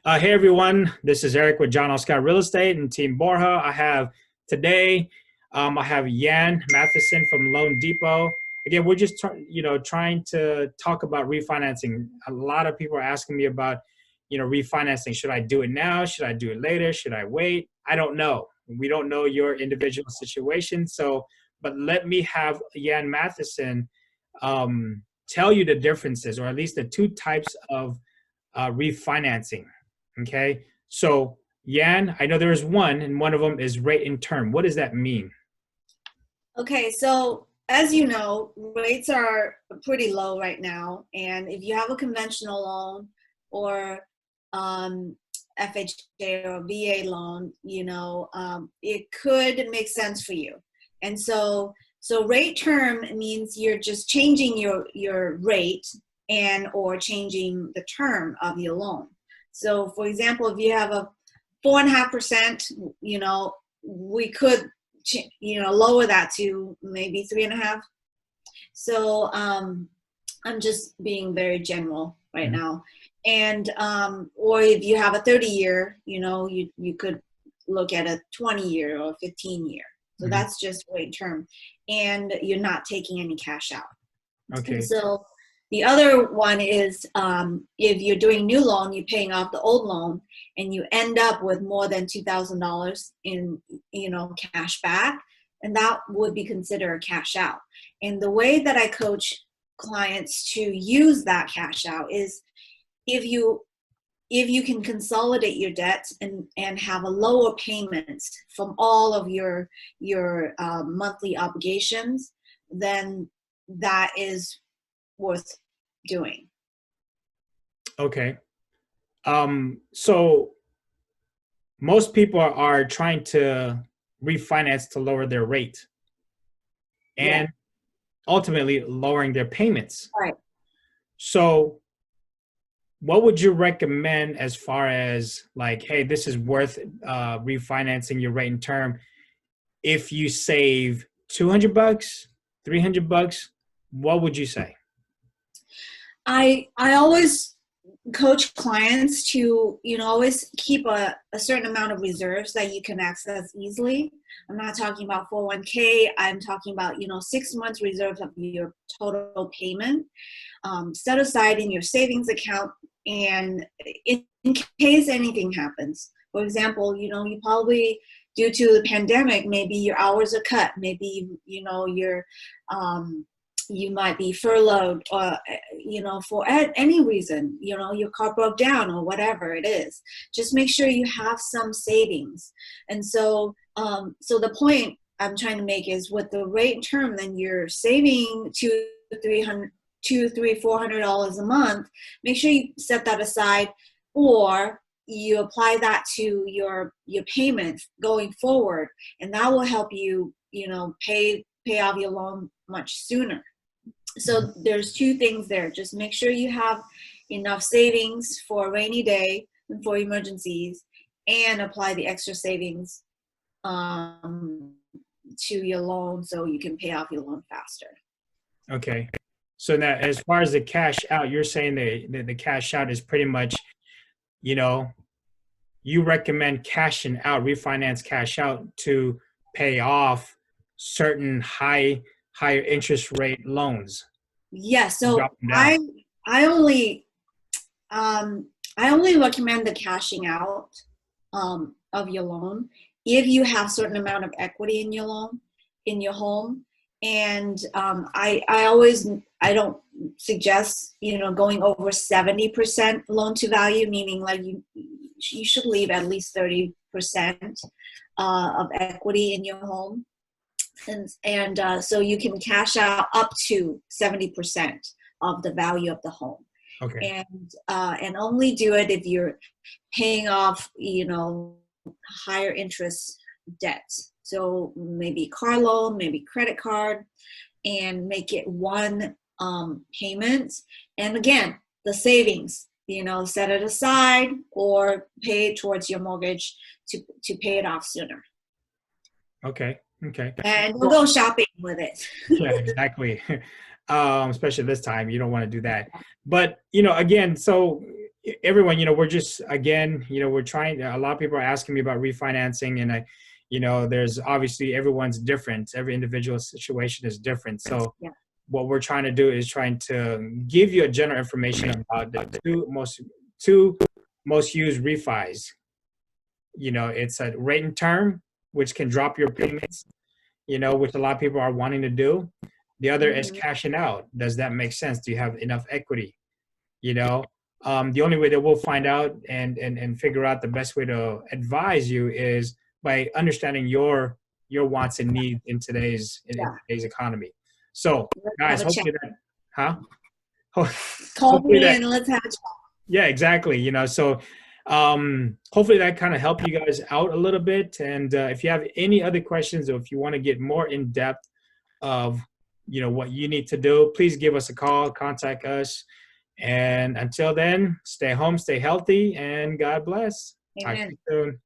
Hey everyone, this is Eric with John Oscar Real Estate and Team Borja. I have today, I have Yan Matheson from Loan Depot. Again, we're just trying to talk about refinancing. A lot of people are asking me about, refinancing. Should I do it now? Should I do it later? Should I wait? I don't know. We don't know your individual situation. But let me have Yan Matheson tell you the differences, or at least the two types of refinancing. Okay. So, Yan, I know there's one, and one of them is rate and term. What does that mean? Okay, so as you know, rates are pretty low right now. And if you have a conventional loan or FHA or VA loan, it could make sense for you. And so rate term means you're just changing your rate and or changing the term of your loan. So for example, if you have a 4.5%, we could lower that to maybe 3.5. So I'm just being very general right now. And or if you have a 30-year, you could look at a 20-year or 15-year. So that's just rate term, and you're not taking any cash out. Okay. And so the other one is if you're doing new loan, you're paying off the old loan, and you end up with more than $2,000 in cash back, and that would be considered a cash out. And the way that I coach clients to use that cash out is if you can consolidate your debt and have a lower payment from all of your monthly obligations, then that is worth doing. Okay. So most people are trying to refinance to lower their rate and ultimately lowering their payments. Right. So what would you recommend as far as like, hey, this is worth refinancing your rate and term if you save $200, $300? What would you say? I always coach clients to always keep a certain amount of reserves that you can access easily. I'm not talking about 401k. I'm talking about 6 months reserves of your total payment set aside in your savings account, and in case anything happens. For example, you probably, due to the pandemic, maybe your hours are cut, maybe you might be furloughed, or for any reason, your car broke down or whatever it is. Just make sure you have some savings. And so the point I'm trying to make is, with the rate term, then you're saving $400 a month. Make sure you set that aside, or you apply that to your payments going forward, and that will help you pay off your loan much sooner. So there's two things there. Just make sure you have enough savings for a rainy day and for emergencies, and apply the extra savings to your loan so you can pay off your loan faster. Okay. So now, as far as the cash out, you're saying the cash out is pretty much, you recommend cashing out, refinance cash out to pay off certain higher interest rate loans. Yes. So I only recommend the cashing out of your loan if you have certain amount of equity in your loan, in your home. And I don't suggest going over 70% loan to value, meaning like you should leave at least 30% of equity in your home, and so you can cash out up to 70% of the value of the home. Okay. And only do it if you're paying off higher interest debt. So maybe car loan, maybe credit card, and make it one payment. And again, the savings, set it aside or pay it towards your mortgage to pay it off sooner. Okay. And we'll go shopping with it. Yeah, exactly. Especially this time, you don't want to do that. But, again, so everyone, we're just, again, we're trying, a lot of people are asking me about refinancing, and there's obviously, everyone's different. Every individual situation is different. So Yeah. what we're trying to do is trying to give you a general information about the two most used refis. It's a rate and term, which can drop your payments, which a lot of people are wanting to do. The other is cashing out. Does that make sense? Do you have enough equity? The only way that we'll find out and figure out the best way to advise you is by understanding your wants and needs in Yeah. today's economy. So, Let's have guys, a chat. hopefully that, huh? Call Hopefully me that, and let's have a chat. yeah, exactly. So, hopefully that kind of helped you guys out a little bit. And if you have any other questions, or if you want to get more in depth of, what you need to do, please give us a call, contact us. And until then, stay home, stay healthy, and God bless. Talk to Amen. you soon.